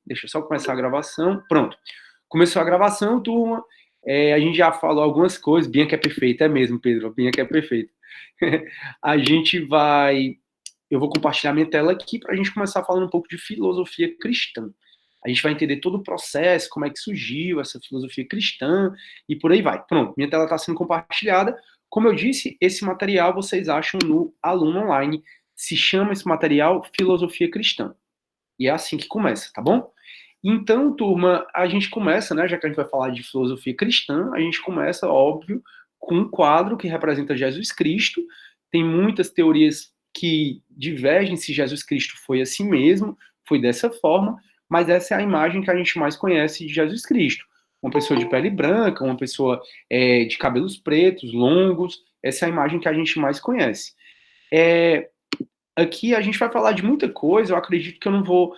Deixa eu só começar a gravação. Pronto. Começou a gravação, turma. A gente já falou algumas coisas. Bianca é perfeita, é mesmo, Pedro. Bianca é perfeita. A gente vai... Eu vou compartilhar minha tela aqui para a gente começar falando um pouco de filosofia cristã. A gente vai entender todo o processo, como é que surgiu essa filosofia cristã e por aí vai. Pronto, minha tela está sendo compartilhada. Como eu disse, esse material vocês acham no Aluno Online. Se chama esse material Filosofia Cristã. E é assim que começa, tá bom? Então, turma, a gente começa, né, já que a gente vai falar de filosofia cristã, a gente começa, óbvio, com um quadro que representa Jesus Cristo. Tem muitas teorias que divergem se Jesus Cristo foi assim mesmo, foi dessa forma, mas essa é a imagem que a gente mais conhece de Jesus Cristo. Uma pessoa de pele branca, uma pessoa de cabelos pretos, longos, essa é a imagem que a gente mais conhece. Aqui a gente vai falar de muita coisa, eu acredito que eu não vou,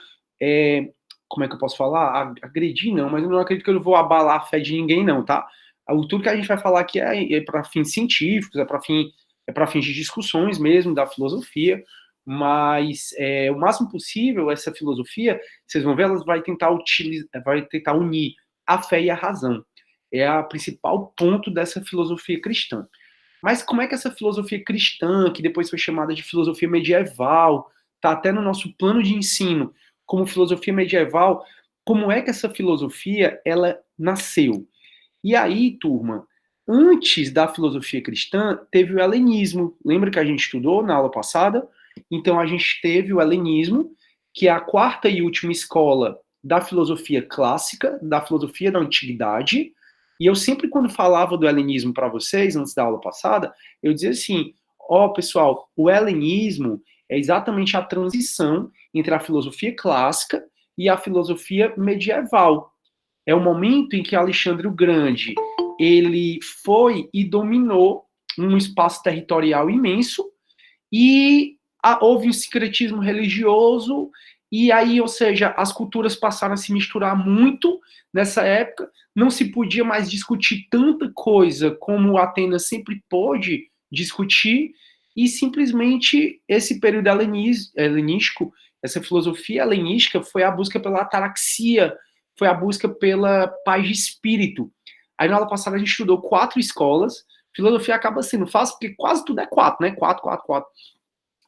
como é que eu posso falar? Agredir não, mas eu não acredito que eu não vou abalar a fé de ninguém não, tá? Tudo que a gente vai falar aqui é para fins científicos, é para fins de discussões mesmo, da filosofia, mas o máximo possível, essa filosofia, vocês vão ver, ela vai tentar unir a fé e a razão. É a principal ponto dessa filosofia cristã. Mas como é que essa filosofia cristã, que depois foi chamada de filosofia medieval, está até no nosso plano de ensino como filosofia medieval, como é que essa filosofia ela nasceu? E aí, turma, antes da filosofia cristã, teve o helenismo. Lembra que a gente estudou na aula passada? Então a gente teve o helenismo, que é a quarta e última escola da filosofia clássica, da filosofia da antiguidade. E eu sempre, quando falava do helenismo para vocês, antes da aula passada, eu dizia assim, pessoal, o helenismo é exatamente a transição entre a filosofia clássica e a filosofia medieval. É o momento em que Alexandre o Grande, ele foi e dominou um espaço territorial imenso e houve um sincretismo religioso e aí, ou seja, as culturas passaram a se misturar muito nessa época, não se podia mais discutir tanta coisa como Atenas sempre pôde discutir, e simplesmente esse período helenístico, essa filosofia helenística foi a busca pela ataraxia, foi a busca pela paz de espírito. Aí na aula passada a gente estudou 4 escolas, filosofia acaba sendo fácil porque quase tudo é 4, né? 4, 4, 4.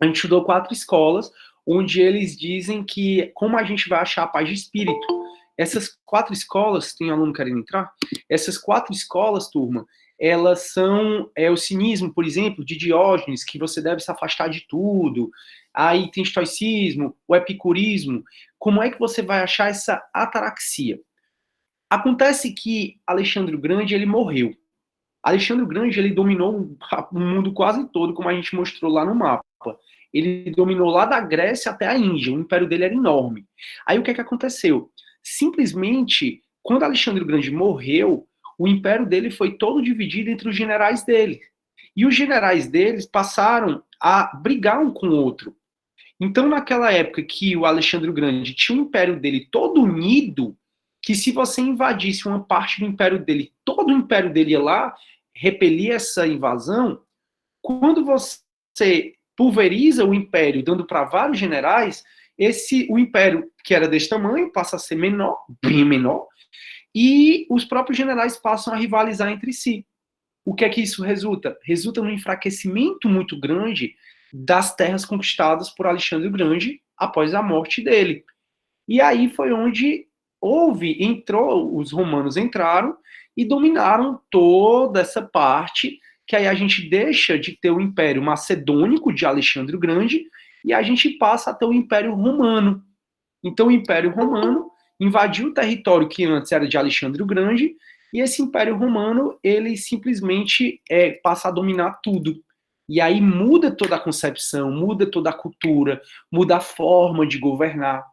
A gente estudou 4 escolas, onde eles dizem que como a gente vai achar a paz de espírito. Essas 4 escolas, tem aluno querendo entrar? Essas 4 escolas, turma, elas são o cinismo, por exemplo, de Diógenes, que você deve se afastar de tudo. Aí tem estoicismo, o epicurismo. Como é que você vai achar essa ataraxia? Acontece que Alexandre o Grande, ele morreu. Alexandre o Grande, ele dominou o mundo quase todo, como a gente mostrou lá no mapa. Ele dominou lá da Grécia até a Índia, o império dele era enorme. Aí o que é que aconteceu? Simplesmente, quando Alexandre o Grande morreu, o império dele foi todo dividido entre os generais dele. E os generais deles passaram a brigar um com o outro. Então, naquela época que o Alexandre o Grande tinha o império dele todo unido, que se você invadisse uma parte do império dele, todo o império dele ia lá, repelir essa invasão, quando você pulveriza o império, dando para vários generais, o império que era desse tamanho passa a ser menor, bem menor, e os próprios generais passam a rivalizar entre si. O que é que isso resulta? Resulta num enfraquecimento muito grande das terras conquistadas por Alexandre o Grande após a morte dele. E aí foi onde os romanos entraram e dominaram toda essa parte, que aí a gente deixa de ter o Império Macedônico de Alexandre o Grande e a gente passa a ter o Império Romano. Então o Império Romano invadiu o território que antes era de Alexandre o Grande, e esse Império Romano, ele simplesmente passa a dominar tudo. E aí muda toda a concepção, muda toda a cultura, muda a forma de governar.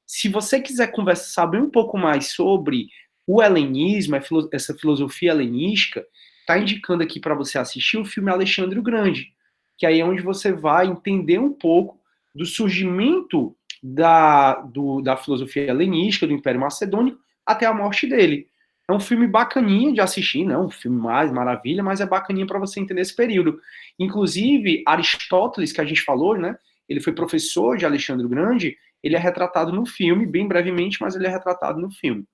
Se você quiser saber um pouco mais sobre o helenismo, essa filosofia helenística, está indicando aqui para você assistir o filme Alexandre o Grande, que aí é onde você vai entender um pouco do surgimento da filosofia helenística, do Império Macedônico, até a morte dele. É um filme bacaninha de assistir, não é um filme mais maravilha, mas é bacaninha para você entender esse período. Inclusive, Aristóteles, que a gente falou, né? Ele foi professor de Alexandre o Grande, ele é retratado no filme, bem brevemente, mas ele é retratado no filme.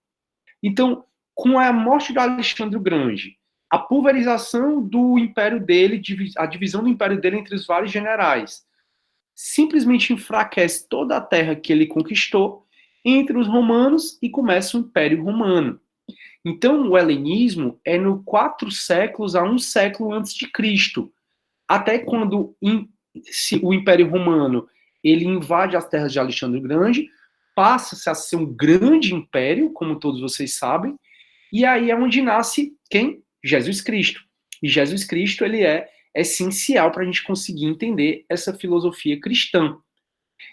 Então, com a morte de Alexandre o Grande, a pulverização do império dele, a divisão do império dele entre os vários generais, simplesmente enfraquece toda a terra que ele conquistou entre os romanos e começa o Império Romano. Então, o helenismo é no 4 séculos a 1 século antes de Cristo, até quando o Império Romano ele invade as terras de Alexandre o Grande, passa-se a ser um grande império, como todos vocês sabem, e aí é onde nasce quem? Jesus Cristo. E Jesus Cristo ele é essencial para a gente conseguir entender essa filosofia cristã.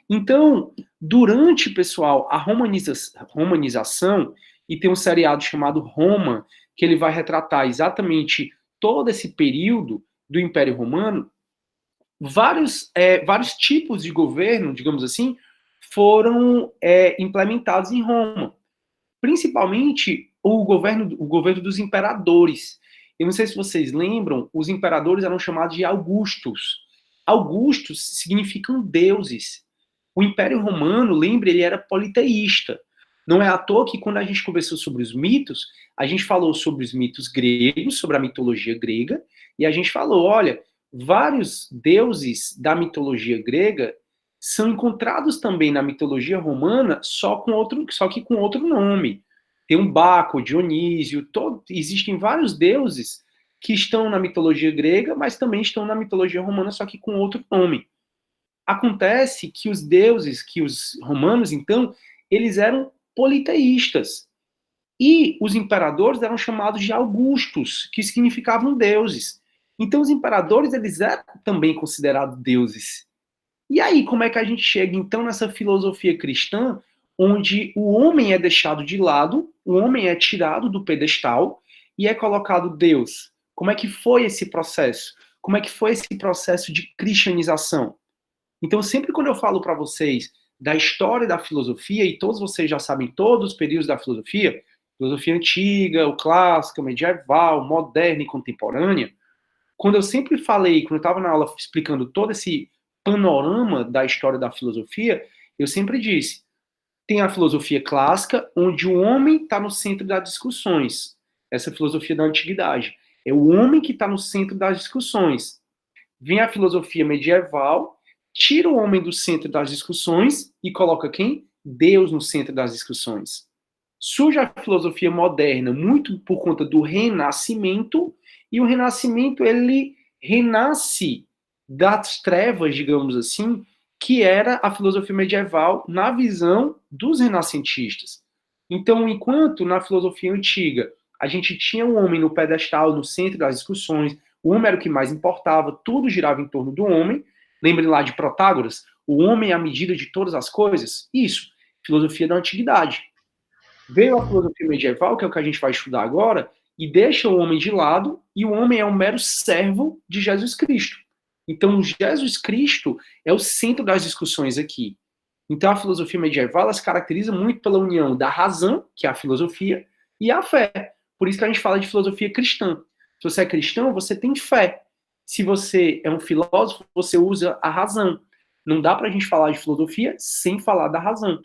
Então, durante, pessoal, a romanização, e tem um seriado chamado Roma, que ele vai retratar exatamente todo esse período do Império Romano, vários tipos de governo, digamos assim, foram implementados em Roma. Principalmente o governo dos imperadores. Eu não sei se vocês lembram, os imperadores eram chamados de Augustos. Augustos significam deuses. O Império Romano, lembre, ele era politeísta. Não é à toa que quando a gente conversou sobre os mitos, a gente falou sobre os mitos gregos, sobre a mitologia grega, e a gente falou, olha, vários deuses da mitologia grega são encontrados também na mitologia romana, só que com outro nome. Tem um Baco, Dionísio, existem vários deuses que estão na mitologia grega, mas também estão na mitologia romana, só que com outro nome. Acontece que os deuses, que os romanos, então, eles eram politeístas. E os imperadores eram chamados de Augustos, que significavam deuses. Então, os imperadores, eles eram também considerados deuses. E aí, como é que a gente chega, então, nessa filosofia cristã, onde o homem é deixado de lado, o homem é tirado do pedestal e é colocado Deus? Como é que foi esse processo? Como é que foi esse processo de cristianização? Então, sempre quando eu falo para vocês da história da filosofia, e todos vocês já sabem todos os períodos da filosofia antiga, o clássico, medieval, moderna e contemporânea, quando eu sempre falei, quando eu estava na aula explicando todo esse panorama da história da filosofia, eu sempre disse, tem a filosofia clássica, onde o homem está no centro das discussões. Essa filosofia da antiguidade. É o homem que está no centro das discussões. Vem a filosofia medieval, tira o homem do centro das discussões e coloca quem? Deus no centro das discussões. Surge a filosofia moderna, muito por conta do Renascimento, e o Renascimento, ele renasce das trevas, digamos assim, que era a filosofia medieval na visão dos renascentistas. Então, enquanto na filosofia antiga a gente tinha o homem no pedestal, no centro das discussões, o homem era o que mais importava, tudo girava em torno do homem. Lembrem lá de Protágoras, o homem é a medida de todas as coisas? Isso, filosofia da antiguidade. Veio a filosofia medieval, que é o que a gente vai estudar agora, e deixa o homem de lado, e o homem é um mero servo de Jesus Cristo. Então, Jesus Cristo é o centro das discussões aqui. Então, a filosofia medieval ela se caracteriza muito pela união da razão, que é a filosofia, e a fé. Por isso que a gente fala de filosofia cristã. Se você é cristão, você tem fé. Se você é um filósofo, você usa a razão. Não dá para a gente falar de filosofia sem falar da razão.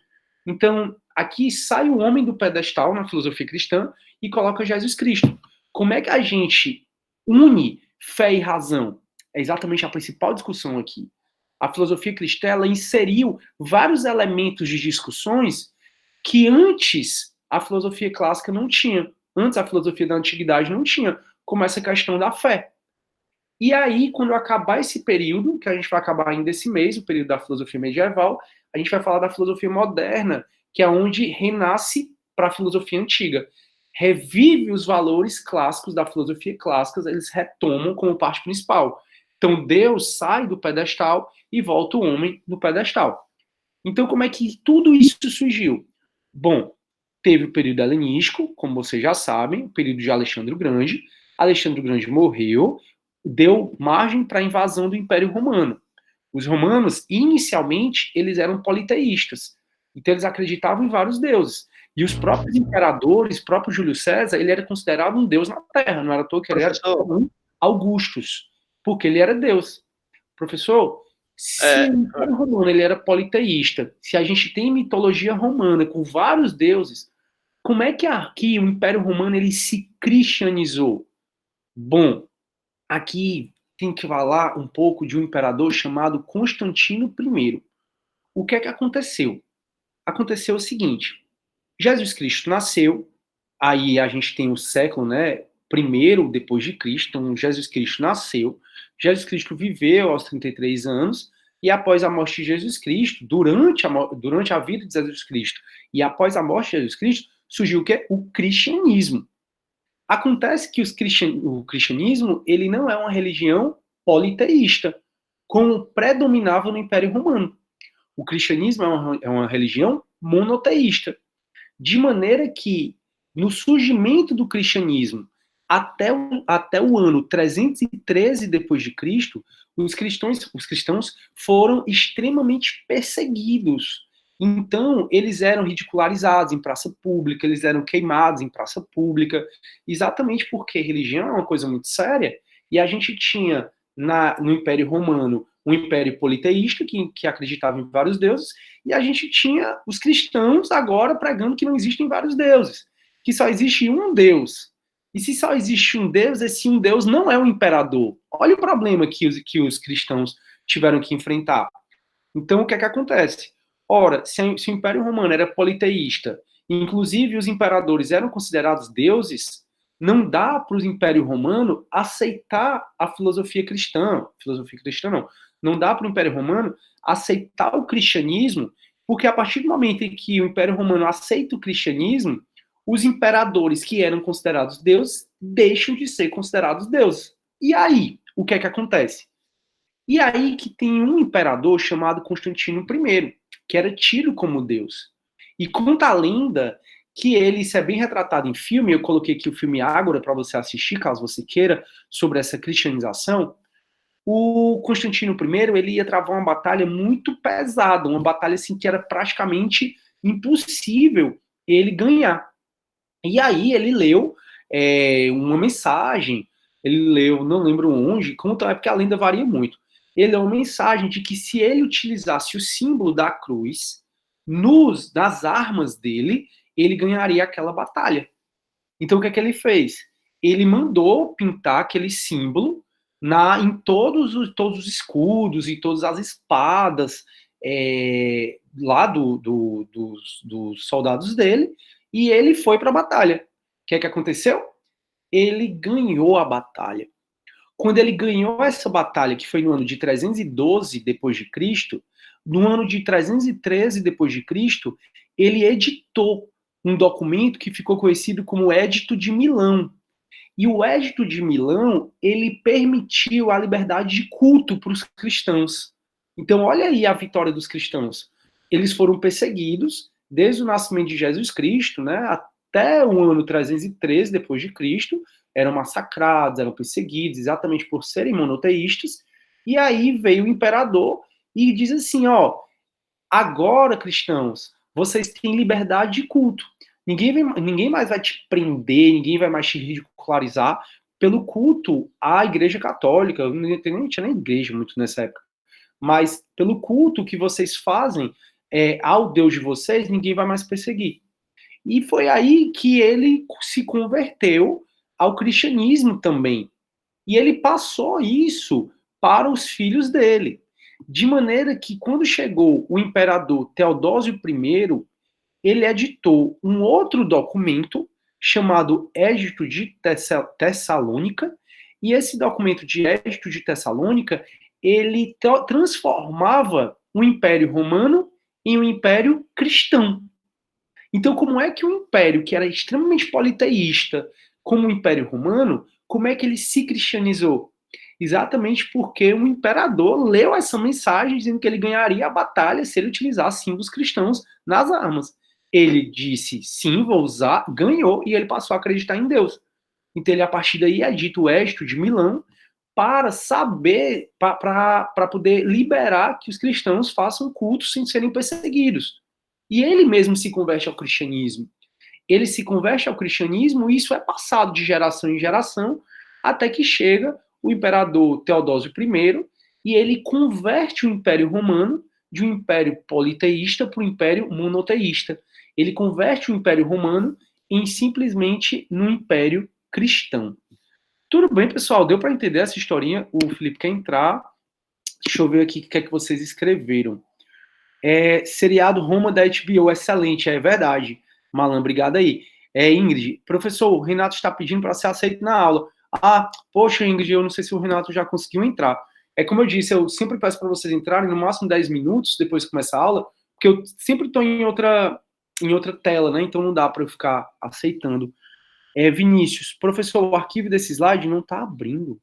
Então, aqui sai o homem do pedestal na filosofia cristã e coloca Jesus Cristo. Como é que a gente une fé e razão? É exatamente a principal discussão aqui. A filosofia cristã ela inseriu vários elementos de discussões que antes a filosofia clássica não tinha. Antes a filosofia da antiguidade não tinha, como essa questão da fé. E aí, quando acabar esse período, que a gente vai acabar ainda esse mês, o período da filosofia medieval, a gente vai falar da filosofia moderna, que é onde renasce para a filosofia antiga. Revive os valores clássicos da filosofia clássica, eles retomam como parte principal. Então, Deus sai do pedestal e volta o homem no pedestal. Então, como é que tudo isso surgiu? Bom, teve o período helenístico, como vocês já sabem, o período de Alexandre o Grande. Alexandre o Grande morreu, deu margem para a invasão do Império Romano. Os romanos, inicialmente, eles eram politeístas. Então, eles acreditavam em vários deuses. E os próprios imperadores, próprio Júlio César, ele era considerado um deus na Terra. Não era à toa que ele era um Augustus, porque ele era deus. Professor, Se o Império Romano ele era politeísta, se a gente tem mitologia romana com vários deuses, como é que aqui o Império Romano ele se cristianizou? Bom, aqui tem que falar um pouco de um imperador chamado Constantino I. O que é que aconteceu? Aconteceu o seguinte: Jesus Cristo nasceu, aí a gente tem o século, né, primeiro depois de Cristo, então Jesus Cristo nasceu, Jesus Cristo viveu aos 33 anos, e após a morte de Jesus Cristo, durante a vida de Jesus Cristo, e após a morte de Jesus Cristo, surgiu o quê? O cristianismo. Acontece que o cristianismo, ele não é uma religião politeísta, como predominava no Império Romano. O cristianismo é uma religião monoteísta. De maneira que, no surgimento do cristianismo, até o ano 313 depois de Cristo, os cristãos foram extremamente perseguidos. Então, eles eram ridicularizados em praça pública, eles eram queimados em praça pública, exatamente porque religião é uma coisa muito séria, e a gente tinha no Império Romano um império politeísta, que acreditava em vários deuses, e a gente tinha os cristãos agora pregando que não existem vários deuses, que só existe um Deus. E se só existe um Deus, esse um Deus não é o imperador. Olha o problema que os cristãos tiveram que enfrentar. Então, o que é que acontece? Ora, se o Império Romano era politeísta, inclusive os imperadores eram considerados deuses, não dá para o Império Romano aceitar a filosofia cristã não, não dá para o Império Romano aceitar o cristianismo, porque a partir do momento em que o Império Romano aceita o cristianismo, os imperadores que eram considerados deuses deixam de ser considerados deuses. E aí, o que é que acontece? E aí que tem um imperador chamado Constantino I, que era tido como Deus. E conta a lenda que ele, isso é bem retratado em filme, eu coloquei aqui o filme Ágora para você assistir, caso você queira, sobre essa cristianização. O Constantino I, ele ia travar uma batalha muito pesada, uma batalha assim que era praticamente impossível ele ganhar. E aí ele leu uma mensagem, ele leu, não lembro onde, é porque a lenda varia muito. Ele leu uma mensagem de que se ele utilizasse o símbolo da cruz nas armas dele, ele ganharia aquela batalha. Então o que é que ele fez? Ele mandou pintar aquele símbolo em todos os escudos e todas as espadas lá dos soldados dele, e ele foi para a batalha. O que é que aconteceu? Ele ganhou a batalha. Quando ele ganhou essa batalha, que foi no ano de 312 depois de Cristo, no ano de 313 depois de Cristo, ele editou um documento que ficou conhecido como Édito de Milão. E o Édito de Milão, ele permitiu a liberdade de culto para os cristãos. Então, olha aí a vitória dos cristãos. Eles foram perseguidos desde o nascimento de Jesus Cristo, né, até o ano 313 depois de Cristo, eram massacrados, eram perseguidos, exatamente por serem monoteístas. E aí veio o imperador e diz assim, ó, agora, cristãos, vocês têm liberdade de culto. Ninguém mais vai te prender, ninguém vai mais te ridicularizar pelo culto à Igreja Católica. Não tinha nem igreja muito nessa época. Mas pelo culto que vocês fazem ao Deus de vocês, ninguém vai mais perseguir. E foi aí que ele se converteu ao cristianismo também. E ele passou isso para os filhos dele. De maneira que, quando chegou o imperador Teodósio I, ele editou um outro documento chamado Édito de Tessalônica, e esse documento de Édito de Tessalônica, ele transformava o Império Romano em um império cristão. Então, como é que um império que era extremamente politeísta, como o Império Romano, como é que ele se cristianizou? Exatamente porque um imperador leu essa mensagem dizendo que ele ganharia a batalha se ele utilizasse símbolos cristãos nas armas. Ele disse, sim, vou usar, ganhou, e ele passou a acreditar em Deus. Então ele, a partir daí, edita o Édito de Milão para saber, para poder liberar que os cristãos façam culto sem serem perseguidos. E ele mesmo se converte ao cristianismo. Ele se converte ao cristianismo e isso é passado de geração em geração até que chega o imperador Teodósio I e ele converte o Império Romano de um império politeísta para um império monoteísta. Ele converte o Império Romano em simplesmente num império cristão. Tudo bem, pessoal? Deu para entender essa historinha? O Felipe quer entrar. Deixa eu ver aqui o que é que vocês escreveram. Seriado Roma da HBO, excelente, é verdade. Malan, obrigado aí. Ingrid, professor, o Renato está pedindo para ser aceito na aula. Ah, poxa, Ingrid, eu não sei se o Renato já conseguiu entrar. Como eu disse, eu sempre peço para vocês entrarem no máximo 10 minutos depois que começa a aula, porque eu sempre estou em outra tela, né? Então não dá para eu ficar aceitando. Vinícius, professor, o arquivo desse slide não está abrindo.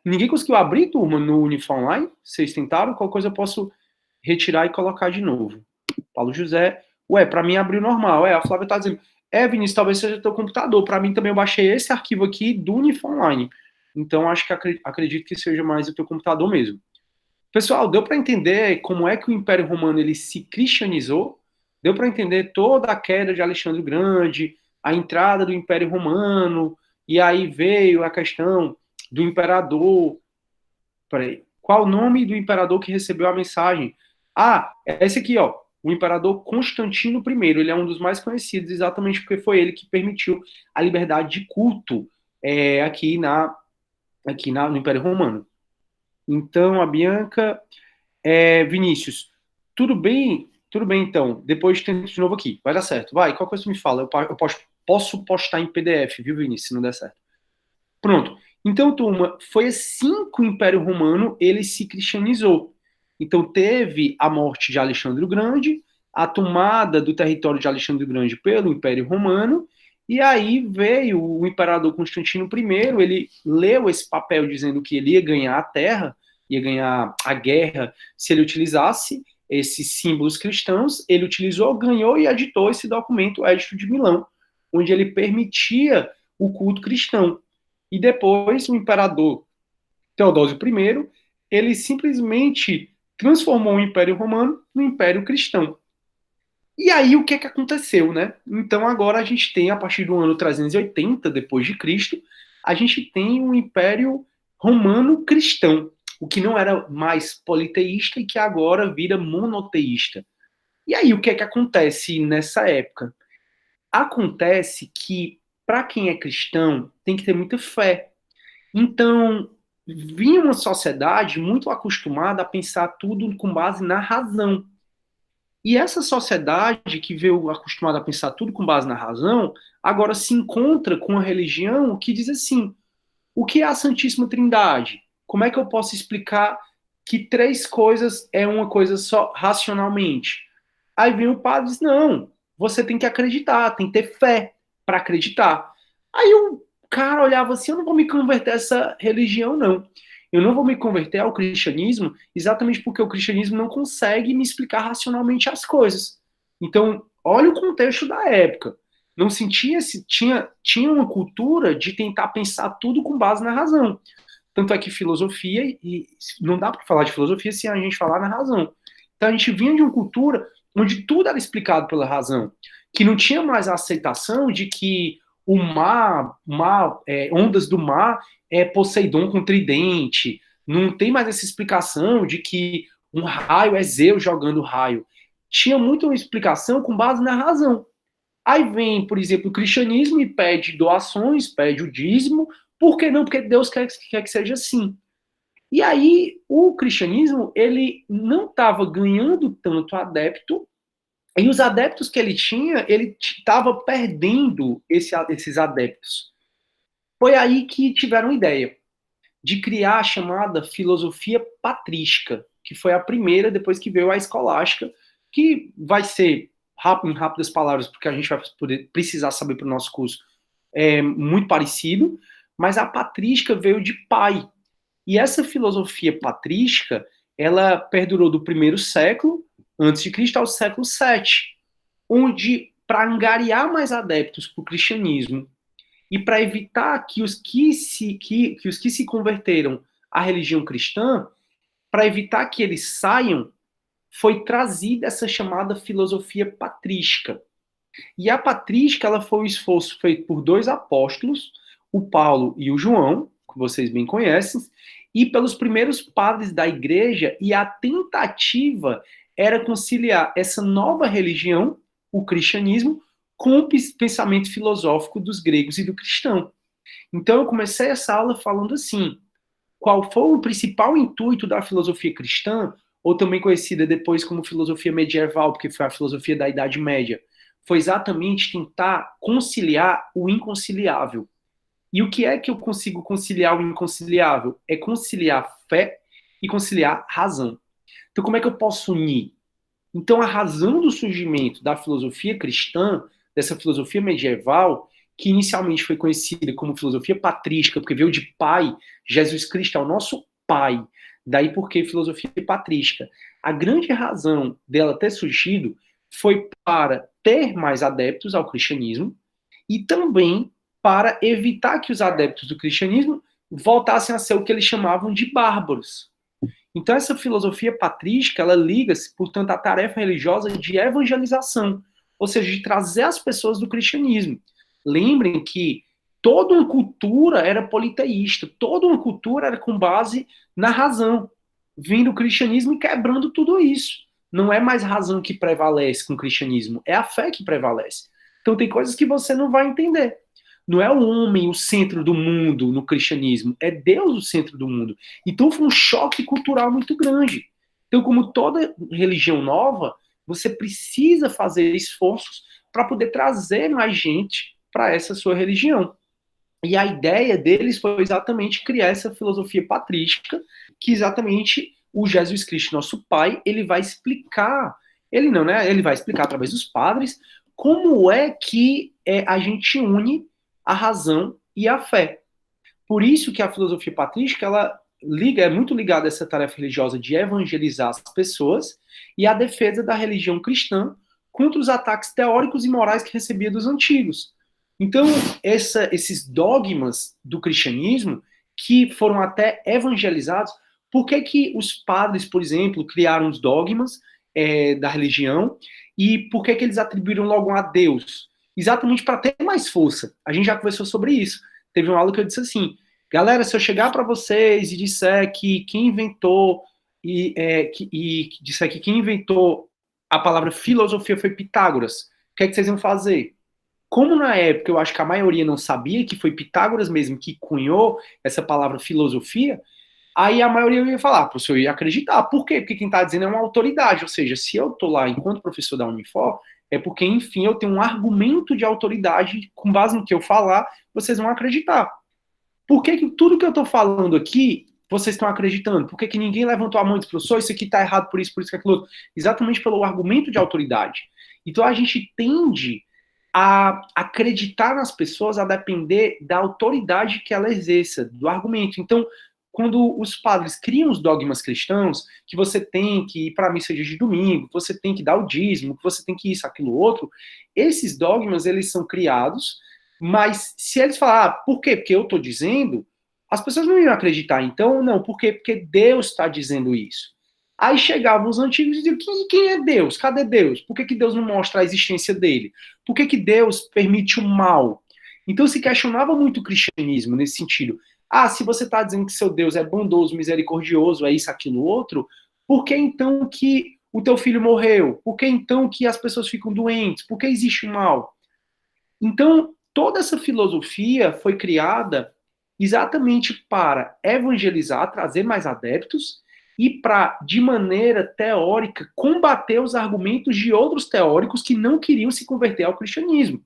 Ninguém conseguiu abrir, turma, no Unify Online? Vocês tentaram? Qualquer coisa eu posso retirar e colocar de novo. Paulo José, para mim abriu normal. A Flávia tá dizendo, Vinícius, talvez seja teu computador. Para mim também eu baixei esse arquivo aqui do Unify Online. Então acho que acredito que seja mais o teu computador mesmo. Pessoal, deu para entender como é que o Império Romano ele se cristianizou? Deu para entender toda a queda de Alexandre o Grande, a entrada do Império Romano, e aí veio a questão do imperador. Peraí. Qual o nome do imperador que recebeu a mensagem? É esse aqui, ó. O imperador Constantino I. Ele é um dos mais conhecidos, exatamente porque foi ele que permitiu a liberdade de culto aqui no Império Romano. Então, a Bianca, Vinícius, tudo bem, então. Depois tento de novo aqui. Vai dar certo. Vai, qual coisa me fala? Eu posso postar em PDF, viu, Vinícius, se não der certo. Pronto. Então, turma, foi assim que o Império Romano ele se cristianizou. Então, teve a morte de Alexandre o Grande, a tomada do território de Alexandre o Grande pelo Império Romano, e aí veio o imperador Constantino I, ele leu esse papel dizendo que ele ia ganhar a terra, ia ganhar a guerra se ele utilizasse esses símbolos cristãos, ele utilizou, ganhou e editou esse documento, o Edito de Milão, onde ele permitia o culto cristão. E depois o imperador Teodósio I, ele simplesmente transformou o Império Romano no Império Cristão. E aí o que aconteceu, né? Então agora a gente tem, a partir do ano 380 depois de Cristo, a gente tem um Império Romano Cristão, o que não era mais politeísta e que agora vira monoteísta. E aí o que acontece nessa época? Acontece que para quem é cristão tem que ter muita fé. Então, vinha uma sociedade muito acostumada a pensar tudo com base na razão. E essa sociedade que veio acostumada a pensar tudo com base na razão, agora se encontra com a religião que diz assim: o que é a Santíssima Trindade? Como é que eu posso explicar que três coisas é uma coisa só racionalmente? Aí vem o padre e diz: não, você tem que acreditar, tem que ter fé para acreditar. Aí o cara olhava assim: eu não vou me converter a essa religião, não. Eu não vou me converter ao cristianismo exatamente porque o cristianismo não consegue me explicar racionalmente as coisas. Então, olha o contexto da época. Não sentia se tinha uma cultura de tentar pensar tudo com base na razão. Tanto é que filosofia, e não dá para falar de filosofia sem a gente falar na razão. Então a gente vinha de uma cultura onde tudo era explicado pela razão, que não tinha mais a aceitação de que o ondas do mar é Poseidon com tridente, não tem mais essa explicação de que um raio é Zeus jogando raio. Tinha muito uma explicação com base na razão. Aí vem, por exemplo, o cristianismo e pede doações, pede o dízimo. Por que não? Porque Deus quer que seja assim. E aí o cristianismo ele não estava ganhando tanto adepto, e os adeptos que ele tinha, ele estava perdendo esses adeptos. Foi aí que tiveram a ideia de criar a chamada filosofia patrística, que foi a primeira depois que veio a escolástica, que vai ser, em rápidas palavras, porque a gente vai precisar saber para o nosso curso, muito parecido, mas a patrística veio de pai. E essa filosofia patrística, ela perdurou do primeiro século antes de Cristo ao século VII, onde, para angariar mais adeptos para o cristianismo e para evitar que os que se converteram à religião cristã, para evitar que eles saiam, foi trazida essa chamada filosofia patrística. E a patrística ela foi um esforço feito por dois apóstolos, o Paulo e o João, que vocês bem conhecem, e pelos primeiros padres da igreja, e a tentativa era conciliar essa nova religião, o cristianismo, com o pensamento filosófico dos gregos e do cristão. Então eu comecei essa aula falando assim, qual foi o principal intuito da filosofia cristã, ou também conhecida depois como filosofia medieval, porque foi a filosofia da Idade Média? Foi exatamente tentar conciliar o inconciliável. E o que é que eu consigo conciliar o inconciliável? É conciliar fé e conciliar razão. Então, como é que eu posso unir? Então, a razão do surgimento da filosofia cristã, dessa filosofia medieval, que inicialmente foi conhecida como filosofia patrística, porque veio de pai, Jesus Cristo é o nosso pai, daí porque filosofia patrística. A grande razão dela ter surgido foi para ter mais adeptos ao cristianismo e também para evitar que os adeptos do cristianismo voltassem a ser o que eles chamavam de bárbaros. Então, essa filosofia patrística, ela liga-se, portanto, à tarefa religiosa de evangelização, ou seja, de trazer as pessoas do cristianismo. Lembrem que toda uma cultura era politeísta, toda uma cultura era com base na razão, vindo o cristianismo e quebrando tudo isso. Não é mais razão que prevalece com o cristianismo, é a fé que prevalece. Então, tem coisas que você não vai entender. Não é o homem o centro do mundo no cristianismo, é Deus o centro do mundo. Então foi um choque cultural muito grande. Então, como toda religião nova, você precisa fazer esforços para poder trazer mais gente para essa sua religião. E a ideia deles foi exatamente criar essa filosofia patrística, que exatamente o Jesus Cristo, nosso Pai, ele vai explicar, ele não, né? Ele vai explicar através dos padres como é que a gente une a razão e a fé. Por isso que a filosofia patrística, ela é muito ligada a essa tarefa religiosa de evangelizar as pessoas e a defesa da religião cristã contra os ataques teóricos e morais que recebia dos antigos. Então, esses dogmas do cristianismo, que foram até evangelizados, por que que os padres, por exemplo, criaram os dogmas da religião e por que que eles atribuíram logo a Deus? Exatamente para ter mais força. A gente já conversou sobre isso. Teve uma aula que eu disse assim, galera, se eu chegar para vocês e disser que quem inventou disser que quem inventou a palavra filosofia foi Pitágoras, o que é que vocês iam fazer? Como na época eu acho que a maioria não sabia que foi Pitágoras mesmo que cunhou essa palavra filosofia, aí a maioria ia falar, professor, eu ia acreditar. Por quê? Porque quem está dizendo é uma autoridade, ou seja, se eu estou lá enquanto professor da Unifor, é porque, enfim, eu tenho um argumento de autoridade, com base no que eu falar, vocês vão acreditar. Por que tudo que eu estou falando aqui, vocês estão acreditando? Por que ninguém levantou a mão e disse, professor, isso aqui está errado por isso, que aquilo outro? Exatamente pelo argumento de autoridade. Então a gente tende a acreditar nas pessoas a depender da autoridade que ela exerça, do argumento. Então, quando os padres criam os dogmas cristãos, que você tem que ir para a missa de domingo, que você tem que dar o dízimo, que você tem que isso, aquilo, outro, esses dogmas, eles são criados, mas se eles falar, por quê? Porque eu estou dizendo, as pessoas não iam acreditar. Então, não, por quê? Porque Deus está dizendo isso. Aí chegavam os antigos e diziam, quem é Deus? Cadê Deus? Por que Deus não mostra a existência dele? Por que Deus permite o mal? Então se questionava muito o cristianismo nesse sentido. Se você está dizendo que seu Deus é bondoso, misericordioso, é isso, aquilo, outro, por que então que o teu filho morreu? Por que então que as pessoas ficam doentes? Por que existe o mal? Então, toda essa filosofia foi criada exatamente para evangelizar, trazer mais adeptos e para, de maneira teórica, combater os argumentos de outros teóricos que não queriam se converter ao cristianismo.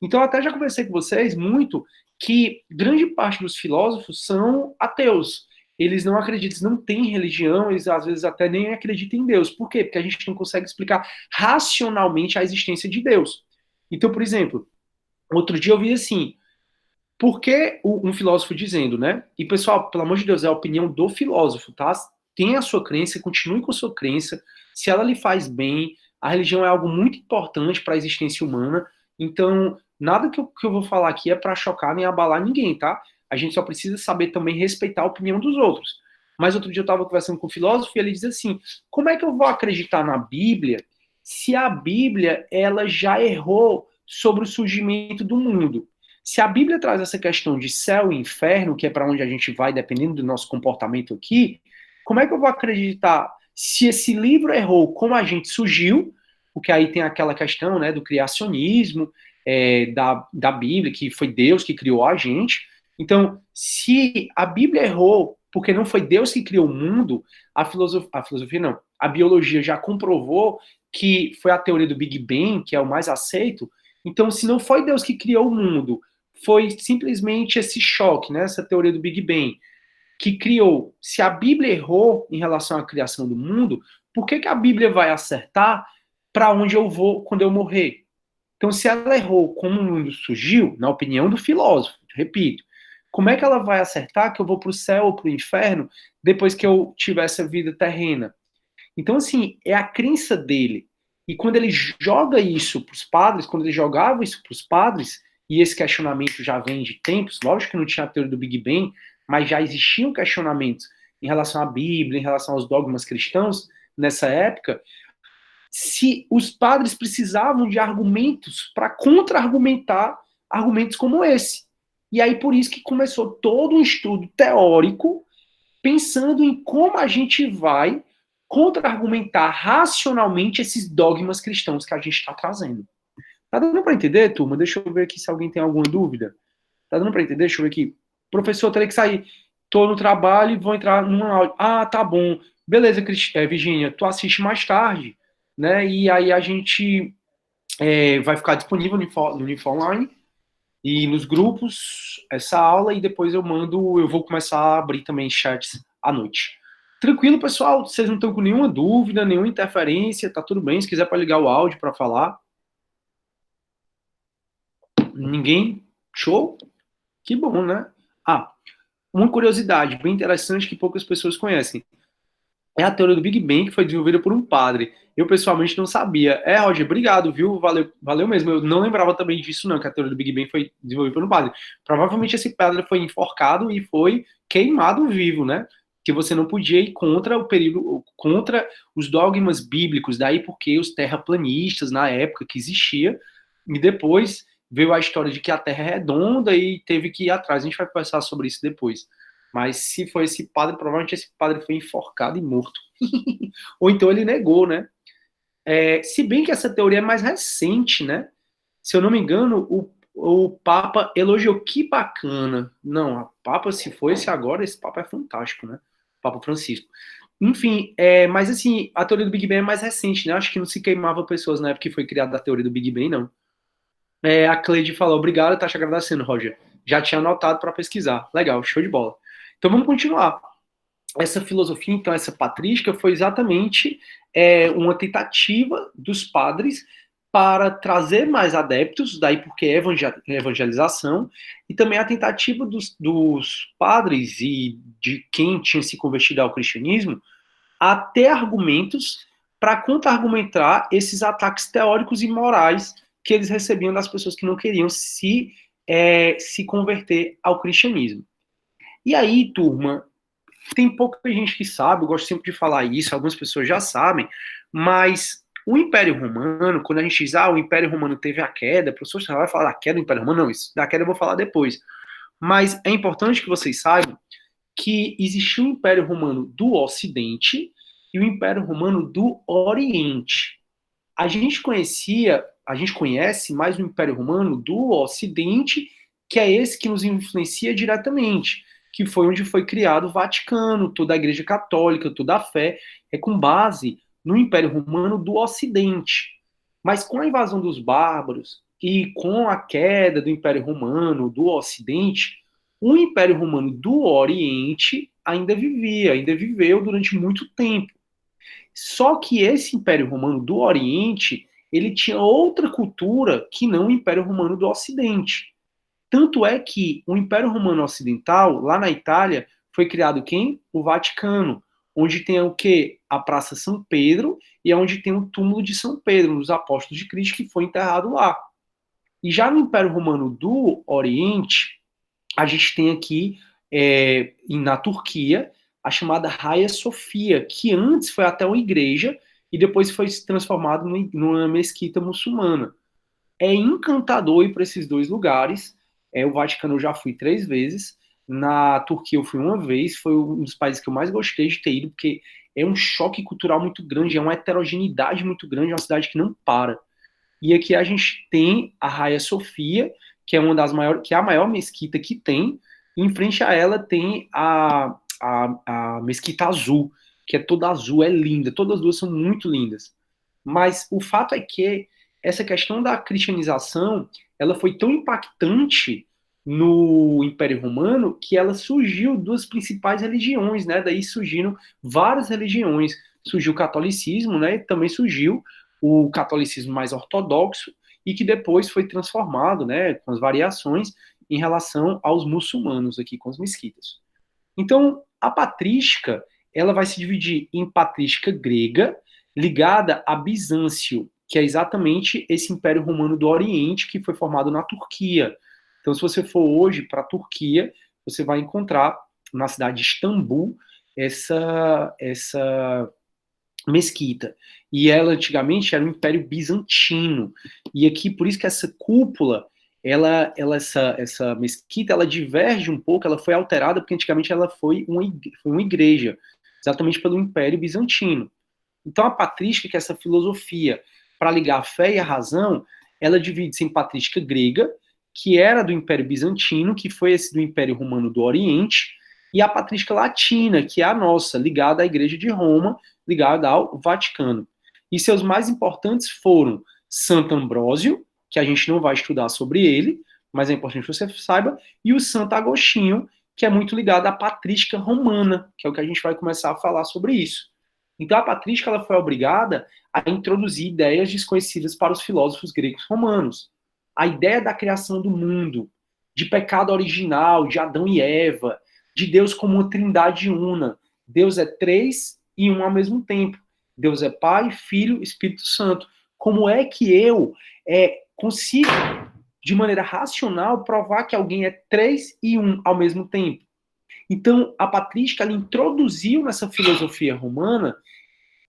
Então, eu até já conversei com vocês muito que grande parte dos filósofos são ateus. Eles não acreditam, eles não têm religião, eles às vezes até nem acreditam em Deus. Por quê? Porque a gente não consegue explicar racionalmente a existência de Deus. Então, por exemplo, outro dia eu vi assim, por que um filósofo dizendo, né? E pessoal, pelo amor de Deus, é a opinião do filósofo, tá? Tenha a sua crença, continue com a sua crença. Se ela lhe faz bem, a religião é algo muito importante para a existência humana. Então, nada que eu vou falar aqui é para chocar nem abalar ninguém, tá? A gente só precisa saber também respeitar a opinião dos outros. Mas outro dia eu estava conversando com um filósofo e ele diz assim, como é que eu vou acreditar na Bíblia se a Bíblia ela já errou sobre o surgimento do mundo? Se a Bíblia traz essa questão de céu e inferno, que é para onde a gente vai, dependendo do nosso comportamento aqui, como é que eu vou acreditar se esse livro errou como a gente surgiu, porque aí tem aquela questão, né, do criacionismo, da Bíblia, que foi Deus que criou a gente. Então, se a Bíblia errou porque não foi Deus que criou o mundo, a filosofia não, a biologia já comprovou que foi a teoria do Big Bang, que é o mais aceito. Então, se não foi Deus que criou o mundo, foi simplesmente esse choque, né, essa teoria do Big Bang, que criou. Se a Bíblia errou em relação à criação do mundo, por que a Bíblia vai acertar para onde eu vou quando eu morrer? Então, se ela errou como o mundo surgiu, na opinião do filósofo, repito, como é que ela vai acertar que eu vou para o céu ou para o inferno depois que eu tiver essa vida terrena? Então, assim, é a crença dele. E quando ele joga isso para os padres, quando ele jogava isso para os padres, e esse questionamento já vem de tempos, lógico que não tinha a teoria do Big Bang, mas já existiam questionamentos em relação à Bíblia, em relação aos dogmas cristãos nessa época, se os padres precisavam de argumentos para contra-argumentar argumentos como esse. E aí por isso que começou todo um estudo teórico pensando em como a gente vai contra-argumentar racionalmente esses dogmas cristãos que a gente está trazendo. Tá dando para entender, turma? Deixa eu ver aqui se alguém tem alguma dúvida. Tá dando para entender? Deixa eu ver aqui. Professor, terei que sair. Tô no trabalho e vou entrar numa aula. Ah, tá bom. Beleza, Virgínia, tu assiste mais tarde, né? E aí a gente vai ficar disponível no Uniform e nos grupos essa aula e depois eu vou começar a abrir também chats à noite. Tranquilo, pessoal? Vocês não estão com nenhuma dúvida, nenhuma interferência, tá tudo bem? Se quiser para ligar o áudio para falar. Ninguém? Show? Que bom, né? Ah, uma curiosidade bem interessante que poucas pessoas conhecem. É a teoria do Big Bang que foi desenvolvida por um padre. Eu, pessoalmente, não sabia. Roger, obrigado, viu? Valeu mesmo. Eu não lembrava também disso, não, que a teoria do Big Bang foi desenvolvida por um padre. Provavelmente esse padre foi enforcado e foi queimado vivo, né? Que você não podia ir contra o período, contra os dogmas bíblicos, daí porque os terraplanistas, na época que existia, e depois veio a história de que a Terra é redonda e teve que ir atrás. A gente vai conversar sobre isso depois. Mas se foi esse padre, provavelmente esse padre foi enforcado e morto. Ou então ele negou, né? Se bem que essa teoria é mais recente, né? Se eu não me engano, o Papa elogiou. Que bacana. Não, a Papa, se for esse agora, esse Papa é fantástico, né? Papa Francisco. Enfim, mas assim, a teoria do Big Bang é mais recente, né? Acho que não se queimava pessoas na época que foi criada a teoria do Big Bang, não. A Cleide falou, obrigado, tá te agradecendo, Roger. Já tinha anotado para pesquisar. Legal, show de bola. Então vamos continuar. Essa filosofia, então, essa patrística, foi exatamente uma tentativa dos padres para trazer mais adeptos, daí porque é evangelização, e também a tentativa dos padres e de quem tinha se convertido ao cristianismo a ter argumentos para contra-argumentar esses ataques teóricos e morais que eles recebiam das pessoas que não queriam se converter ao cristianismo. E aí, turma, tem pouca gente que sabe, eu gosto sempre de falar isso, algumas pessoas já sabem, mas o Império Romano, quando a gente diz, o Império Romano teve a queda, o professor vai falar da queda do Império Romano, não, isso da queda eu vou falar depois. Mas é importante que vocês saibam que existiu o Império Romano do Ocidente e o Império Romano do Oriente. A gente conhece mais o Império Romano do Ocidente, que é esse que nos influencia diretamente, que foi onde foi criado o Vaticano, toda a Igreja Católica, toda a fé, é com base no Império Romano do Ocidente. Mas com a invasão dos bárbaros e com a queda do Império Romano do Ocidente, o Império Romano do Oriente ainda viveu durante muito tempo. Só que esse Império Romano do Oriente, ele tinha outra cultura que não o Império Romano do Ocidente. Tanto é que o Império Romano Ocidental, lá na Itália, foi criado quem? O Vaticano, onde tem o quê? A Praça São Pedro e é onde tem o túmulo de São Pedro, dos apóstolos de Cristo, que foi enterrado lá. E já no Império Romano do Oriente, a gente tem aqui, na Turquia, a chamada Hagia Sofia, que antes foi até uma igreja e depois foi transformado numa mesquita muçulmana. É encantador ir para esses dois lugares, O Vaticano eu já fui 3 vezes. Na Turquia eu fui uma vez. Foi um dos países que eu mais gostei de ter ido, porque é um choque cultural muito grande, é uma heterogeneidade muito grande, é uma cidade que não para. E aqui a gente tem a Hagia Sophia, que é uma das maiores, que é a maior mesquita que tem. E em frente a ela tem a Mesquita Azul, que é toda azul, é linda. Todas as duas são muito lindas. Mas o fato é que essa questão da cristianização, ela foi tão impactante no Império Romano que ela surgiu das principais religiões, né? Daí surgiram várias religiões. Surgiu o catolicismo, né? E também surgiu o catolicismo mais ortodoxo e que depois foi transformado, né, com as variações em relação aos muçulmanos aqui com os mesquitas. Então, a patrística, ela vai se dividir em patrística grega, ligada a Bizâncio, que é exatamente esse Império Romano do Oriente que foi formado na Turquia. Então, se você for hoje para a Turquia, você vai encontrar na cidade de Istambul essa mesquita. E ela antigamente era um Império Bizantino. E aqui, por isso que essa cúpula, essa mesquita, ela diverge um pouco, ela foi alterada, porque antigamente ela foi uma igreja, exatamente pelo Império Bizantino. Então, a patrística, que é essa filosofia para ligar a fé e a razão, ela divide-se em patrística grega, que era do Império Bizantino, que foi esse do Império Romano do Oriente, e a patrística latina, que é a nossa, ligada à Igreja de Roma, ligada ao Vaticano. E seus mais importantes foram Santo Ambrósio, que a gente não vai estudar sobre ele, mas é importante que você saiba, e o Santo Agostinho, que é muito ligado à patrística romana, que é o que a gente vai começar a falar sobre isso. Então a patrística ela foi obrigada a introduzir ideias desconhecidas para os filósofos gregos romanos. A ideia da criação do mundo, de pecado original, de Adão e Eva, de Deus como uma trindade una. Deus é 3 e 1 ao mesmo tempo. Deus é Pai, Filho, Espírito Santo. Como é que eu consigo, de maneira racional, provar que alguém é 3 e 1 ao mesmo tempo? Então, a patrística ela introduziu nessa filosofia romana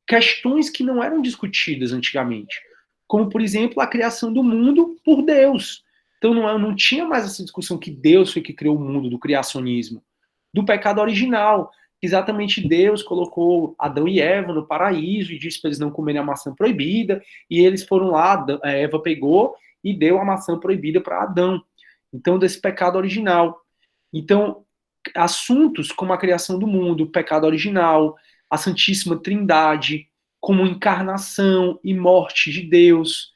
questões que não eram discutidas antigamente, como, por exemplo, a criação do mundo por Deus. Então, não tinha mais essa discussão que Deus foi que criou o mundo, do criacionismo, do pecado original. Exatamente Deus colocou Adão e Eva no paraíso e disse para eles não comerem a maçã proibida, e eles foram lá, Eva pegou e deu a maçã proibida para Adão. Então, desse pecado original. Então, assuntos como a criação do mundo, o pecado original, a Santíssima Trindade, como encarnação e morte de Deus.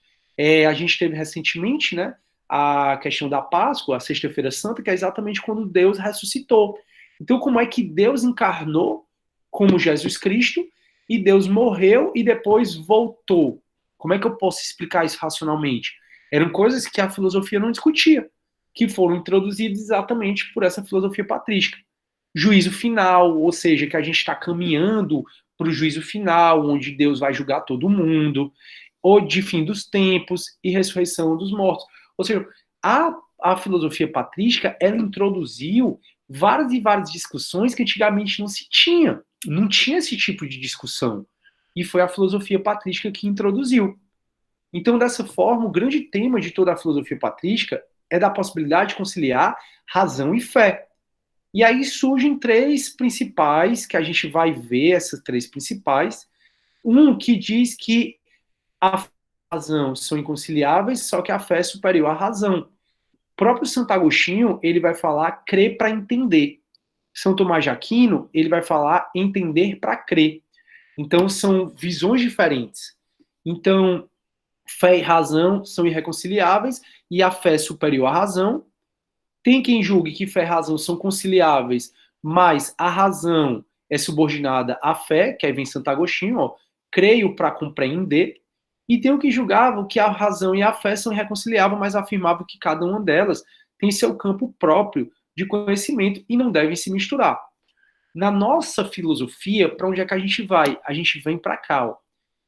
A gente teve recentemente, né, a questão da Páscoa, a Sexta-feira Santa, que é exatamente quando Deus ressuscitou. Então, como é que Deus encarnou como Jesus Cristo e Deus morreu e depois voltou? Como é que eu posso explicar isso racionalmente? Eram coisas que a filosofia não discutia, que foram introduzidas exatamente por essa filosofia patrística. Juízo final, ou seja, que a gente está caminhando para o juízo final, onde Deus vai julgar todo mundo, ou de fim dos tempos e ressurreição dos mortos. Ou seja, a filosofia patrística, ela introduziu várias e várias discussões que antigamente não se tinha. Não tinha esse tipo de discussão. E foi a filosofia patrística que introduziu. Então, dessa forma, o grande tema de toda a filosofia patrística é da possibilidade de conciliar razão e fé. E aí surgem 3 principais, que a gente vai ver essas 3 principais. Um que diz que a razão são inconciliáveis, só que a fé é superior à razão. O próprio Santo Agostinho, ele vai falar crer para entender. São Tomás de Aquino, ele vai falar entender para crer. Então, são visões diferentes. Então, fé e razão são irreconciliáveis e a fé é superior à razão. Tem quem julgue que fé e razão são conciliáveis, mas a razão é subordinada à fé, que aí vem Santo Agostinho, ó, creio para compreender. E tem o que julgava que a razão e a fé são irreconciliáveis, mas afirmava que cada uma delas tem seu campo próprio de conhecimento e não devem se misturar. Na nossa filosofia, para onde é que a gente vai? A gente vem para cá. Ó.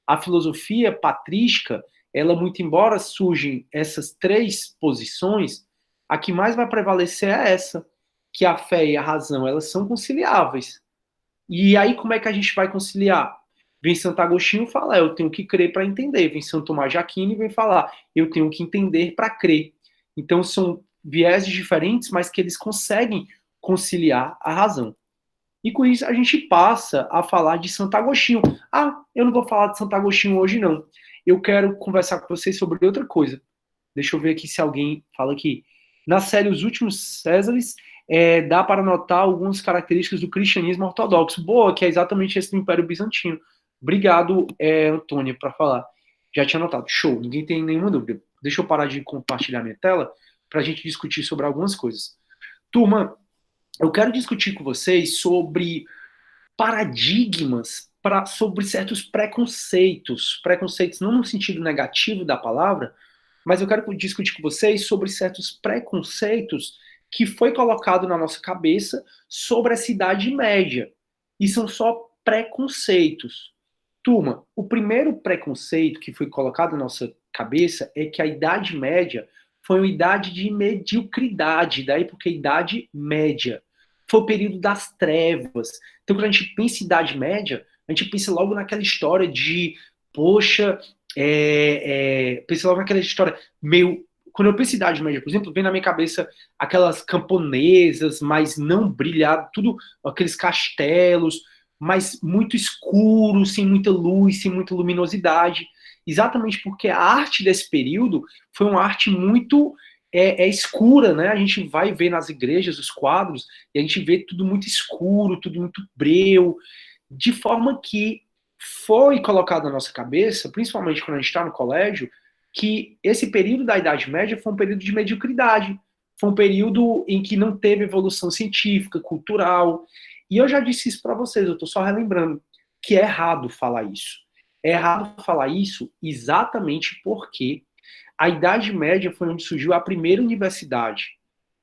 A filosofia patrística, ela, muito embora surgem essas 3 posições, a que mais vai prevalecer é essa, que a fé e a razão, elas são conciliáveis. E aí, como é que a gente vai conciliar? Vem Santo Agostinho falar, eu tenho que crer para entender. Vem Santo Tomás de Aquino e vem falar, eu tenho que entender para crer. Então, são vieses diferentes, mas que eles conseguem conciliar a razão. E com isso a gente passa a falar de Santo Agostinho. Ah, eu não vou falar de Santo Agostinho hoje, não. Eu quero conversar com vocês sobre outra coisa. Deixa eu ver aqui se alguém fala aqui. Na série Os Últimos Césares, dá para notar algumas características do cristianismo ortodoxo. Boa, que é exatamente esse do Império Bizantino. Obrigado, Antônio, para falar. Já tinha notado. Show, ninguém tem nenhuma dúvida. Deixa eu parar de compartilhar minha tela para a gente discutir sobre algumas coisas. Turma, eu quero discutir com vocês sobre paradigmas, sobre certos preconceitos. Preconceitos não no sentido negativo da palavra, mas eu quero discutir com vocês sobre certos preconceitos que foi colocado na nossa cabeça sobre essa Idade Média. E são só preconceitos. Turma, o primeiro preconceito que foi colocado na nossa cabeça é que a Idade Média foi uma idade de mediocridade, daí porque Idade Média. Foi o período das trevas. Então, quando a gente pensa em Idade Média, a gente pensa logo naquela história de, poxa, pensa logo naquela história meio... Quando eu penso em Idade Média, por exemplo, vem na minha cabeça aquelas camponesas, mas não brilhado, tudo aqueles castelos, mas muito escuro, sem muita luz, sem muita luminosidade. Exatamente porque a arte desse período foi uma arte muito escura, né? A gente vai ver nas igrejas os quadros e a gente vê tudo muito escuro, tudo muito breu, de forma que foi colocado na nossa cabeça, principalmente quando a gente está no colégio, que esse período da Idade Média foi um período de mediocridade, foi um período em que não teve evolução científica, cultural, e eu já disse isso para vocês, eu estou só relembrando, que é errado falar isso. É errado falar isso exatamente porque a Idade Média foi onde surgiu a primeira universidade.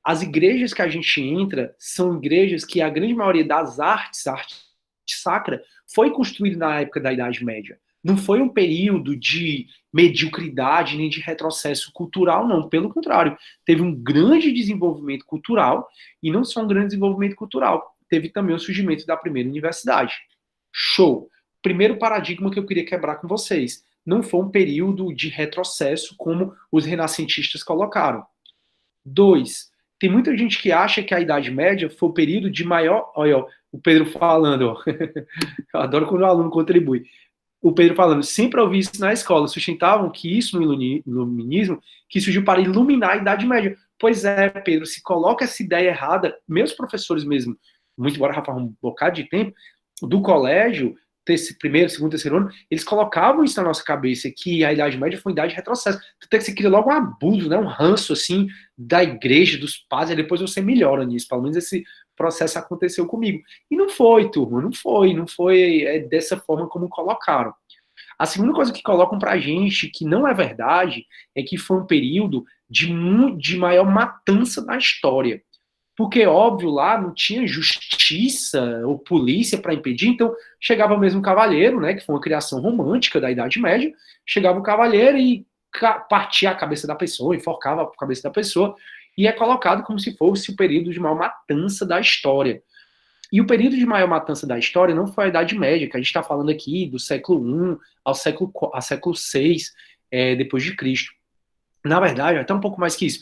As igrejas que a gente entra são igrejas que a grande maioria das artes, a arte sacra, foi construída na época da Idade Média. Não foi um período de mediocridade nem de retrocesso cultural, não. Pelo contrário, teve um grande desenvolvimento cultural e não só um grande desenvolvimento cultural, teve também o surgimento da primeira universidade. Show! Primeiro paradigma que eu queria quebrar com vocês. Não foi um período de retrocesso como os renascentistas colocaram. 2. Tem muita gente que acha que a Idade Média foi o período de maior... Olha, ó, o Pedro falando, ó. Eu adoro quando o aluno contribui. O Pedro falando, sempre ouvi isso na escola, sustentavam que isso no iluminismo, que surgiu para iluminar a Idade Média. Pois é, Pedro, se coloca essa ideia errada, meus professores mesmo, muito embora já faz um bocado de tempo, do colégio, primeiro, segundo, terceiro ano, eles colocavam isso na nossa cabeça, que a Idade Média foi uma idade de retrocesso. Até que você cria logo um abuso, né, um ranço, assim, da igreja, dos padres, e depois você melhora nisso. Pelo menos esse processo aconteceu comigo. E não foi, turma, não foi dessa forma como colocaram. A segunda coisa que colocam pra gente, que não é verdade, é que foi um período de maior matança da história. Porque, óbvio, lá não tinha justiça ou polícia para impedir, então chegava mesmo um cavalheiro, né, que foi uma criação romântica da Idade Média, chegava o cavalheiro e partia a cabeça da pessoa, enforcava a cabeça da pessoa, e é colocado como se fosse o período de maior matança da história. E o período de maior matança da história não foi a Idade Média, que a gente está falando aqui do século I ao século VI, depois de Cristo. Na verdade, até um pouco mais que isso.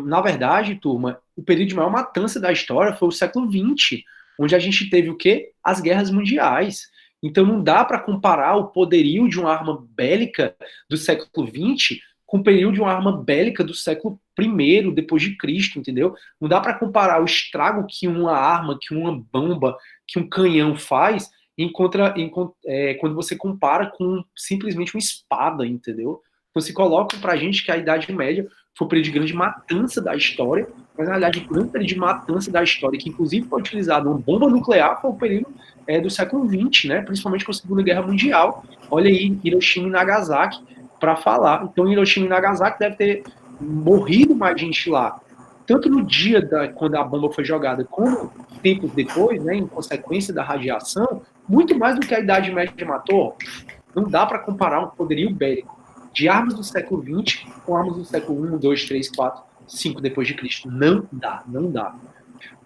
Na verdade, turma, o período de maior matança da história foi o século XX, onde a gente teve o quê? As guerras mundiais. Então não dá para comparar o poderio de uma arma bélica do século XX com o período de uma arma bélica do século I depois de Cristo, entendeu? Não dá para comparar o estrago que uma arma, que uma bomba, que um canhão faz quando você compara com simplesmente uma espada, entendeu? Você coloca pra gente que a Idade Média foi o período de grande matança da história, mas na verdade o grande período de matança da história, que inclusive foi utilizado uma bomba nuclear, foi o período do século XX, né? Principalmente com a Segunda Guerra Mundial. Olha aí, Hiroshima e Nagasaki, para falar. Então, Hiroshima e Nagasaki deve ter morrido mais gente lá. Tanto no dia quando a bomba foi jogada, como tempos depois, né, em consequência da radiação, muito mais do que a Idade Média matou. Não dá para comparar um poderio bélico de armas do século XX com armas do século I, II, III, IV, V depois de Cristo. Não dá, não dá.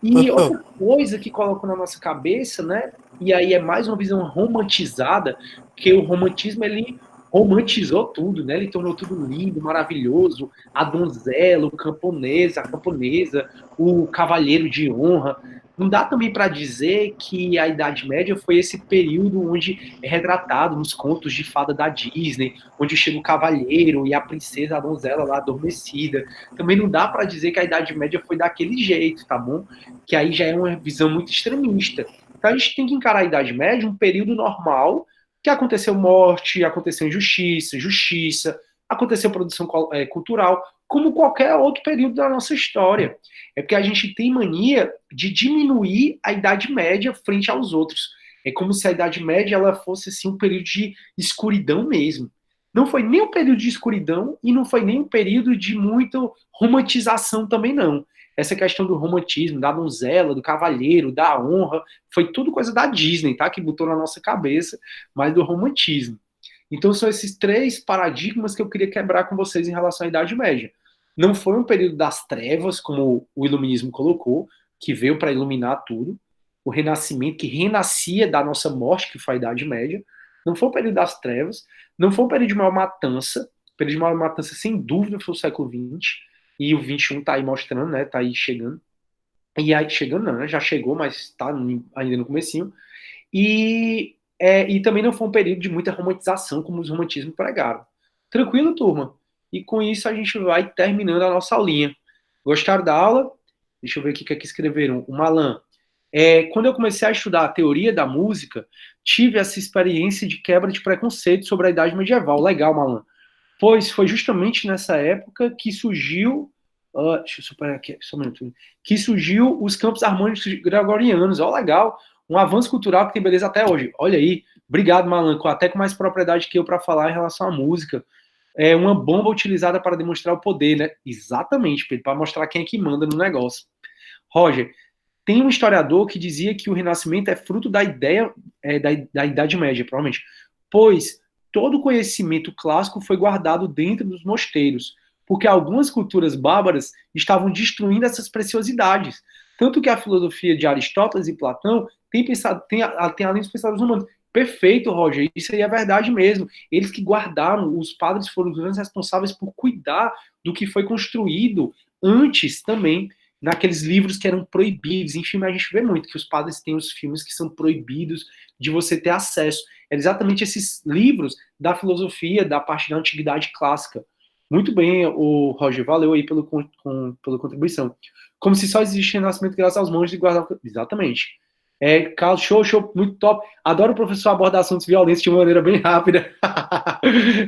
E outra coisa que colocam na nossa cabeça, né, e aí é mais uma visão romantizada, que o romantismo, ele romantizou tudo, né? Ele tornou tudo lindo, maravilhoso, a donzela, o camponesa, a camponesa, o cavalheiro de honra. Não dá também para dizer que a Idade Média foi esse período onde é retratado nos contos de fada da Disney, onde chega o cavalheiro e a princesa, a donzela lá adormecida. Também não dá para dizer que a Idade Média foi daquele jeito, tá bom? Que aí já é uma visão muito extremista. Então a gente tem que encarar a Idade Média um período normal, que aconteceu morte, aconteceu injustiça, justiça, aconteceu produção cultural, como qualquer outro período da nossa história. É porque a gente tem mania de diminuir a Idade Média frente aos outros. É como se a Idade Média ela fosse assim, um período de escuridão mesmo. Não foi nem um período de escuridão e não foi nem um período de muita romantização também, não. Essa questão do romantismo, da donzela, do cavalheiro, da honra, foi tudo coisa da Disney, tá? Que botou na nossa cabeça, mas do romantismo. Então são esses três paradigmas que eu queria quebrar com vocês em relação à Idade Média. Não foi um período das trevas, como o Iluminismo colocou, que veio para iluminar tudo, o Renascimento, que renascia da nossa morte, que foi a Idade Média. Não foi um período das trevas, não foi um período de maior matança. O período de maior matança, sem dúvida, foi o século XX, e o XXI está aí mostrando, né? Está aí chegando. E aí, chegando não, né? Já chegou, mas está ainda no comecinho. E também não foi um período de muita romantização, como os romantismos pregaram. Tranquilo, turma? E com isso a gente vai terminando a nossa aulinha. Gostaram da aula? Deixa eu ver aqui o que é que escreveram. O Malan. Quando eu comecei a estudar a teoria da música, tive essa experiência de quebra de preconceito sobre a Idade Medieval. Legal, Malan. Pois foi justamente nessa época que surgiu. Deixa eu superar aqui, só um minuto. Que surgiu os campos harmônicos gregorianos. Ó, legal. Um avanço cultural que tem beleza até hoje. Olha aí. Obrigado, Malanco. Até com mais propriedade que eu para falar em relação à música. É uma bomba utilizada para demonstrar o poder, né? Exatamente, Pedro, para mostrar quem é que manda no negócio. Roger, tem um historiador que dizia que o Renascimento é fruto da ideia da Idade Média, provavelmente, pois todo o conhecimento clássico foi guardado dentro dos mosteiros, porque algumas culturas bárbaras estavam destruindo essas preciosidades. Tanto que a filosofia de Aristóteles e Platão tem além dos pensadores humanos. Perfeito, Roger, isso aí é verdade mesmo. Eles que guardaram, os padres foram os grandes responsáveis por cuidar do que foi construído antes também, naqueles livros que eram proibidos. Em filme a gente vê muito que os padres têm os filmes que são proibidos de você ter acesso. É exatamente esses livros da filosofia, da parte da antiguidade clássica. Muito bem, o Roger, valeu aí pela contribuição. Como se só existisse renascimento graças aos monges e guardar. Exatamente. Carlos, show, muito top. Adoro o professor abordar assuntos violentos de uma maneira bem rápida.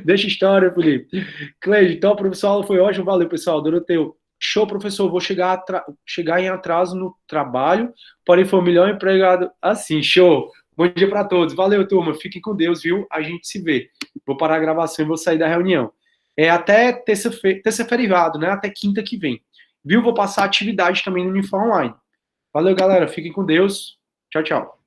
Deixa história, Felipe. Cleide, então, professor, a aula foi ótima. Valeu, pessoal. Doroteu. Show, professor. Vou chegar em atraso no trabalho, porém foi o melhor empregado assim. Show. Bom dia para todos. Valeu, turma. Fiquem com Deus, viu? A gente se vê. Vou parar a gravação e vou sair da reunião. Até terça-feira feriado, né? Até quinta que vem. Viu? Vou passar atividade também no Unifor Online. Valeu, galera. Fiquem com Deus. Tchau, tchau.